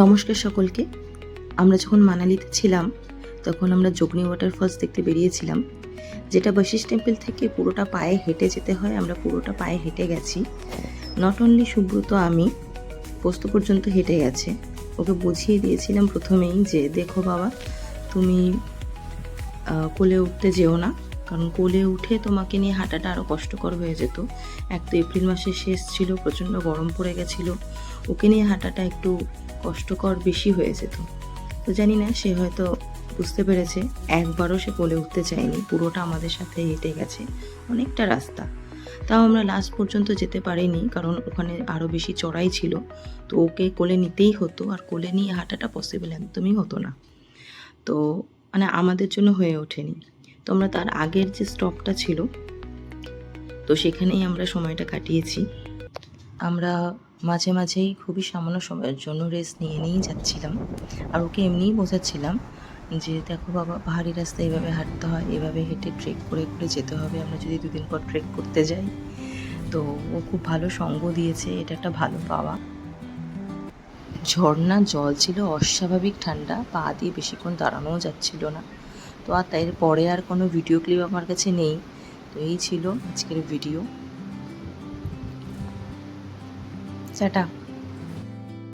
নমস্কার সকলকে। আমরা যখন মানালিতে ছিলাম তখন আমরা যোগনি ওয়াটারফলস দেখতে বেরিয়েছিলাম, যেটা বশিষ্ঠ টেম্পল থেকে পুরোটা পায়ে হেঁটে যেতে হয়। আমরা পুরোটা পায়ে হেঁটে গেছি। নট অনলি সুব্রত, আমি পোস্ত পর্যন্ত হেঁটে গেছে। ওকে বুঝিয়ে দিয়েছিলাম প্রথমেই যে দেখো বাবা, তুমি কোলে উঠতে যেও না, কারণ কোলে উঠে তোমাকে নিয়ে হাঁটাটা আরও কষ্টকর হয়ে যেত। এক তো এপ্রিল মাসের শেষ ছিল, প্রচণ্ড গরম পড়ে গেছিলো, ওকে নিয়ে হাঁটাটা একটু কষ্টকর বেশি হয়ে যেত। তো জানি না, সে হয়তো বুঝতে পেরেছে। একবারও সে কোলে উঠতে চায়নি, পুরোটা আমাদের সাথে হেঁটে গেছে, অনেকটা রাস্তা। তাও আমরা লাস্ট পর্যন্ত যেতে পারিনি, কারণ ওখানে আরও বেশি চড়াই ছিল। তো ওকে কোলে নিতেই হতো, আর কোলে নিয়ে হাঁটাটা পসিবল একদমই হতো না। তো মানে আমাদের জন্য হয়ে ওঠেনি। তো আমরা তার আগের যে স্টপটা ছিল, তো সেখানেই আমরা সময়টা কাটিয়েছি। আমরা মাঝে মাঝেই খুবই সামান্য সময়ের জন্য রেস্ট নিয়ে নিয়েই যাচ্ছিলাম, আর ওকে এমনিই বোঝাচ্ছিলাম যে দেখো বাবা, পাহাড়ি রাস্তায় এভাবে হাঁটতে হয়, এভাবে হেঁটে ট্রেক করে করে যেতে হবে আমরা যদি 2 দিন পর ট্রেক করতে যাই। তো ও খুব ভালো সঙ্গ দিয়েছে, এটা একটা ভালো পাওয়া। ঝর্ণার জল ছিল অস্বাভাবিক ঠান্ডা, পা দিয়ে বেশিক্ষণ দাঁড়ানোও যাচ্ছিল না। তো আর তাই পরে আর কোনো ভিডিও ক্লিপ আমার কাছে নেই। তো এই ছিল আজকের ভিডিও। টাটা।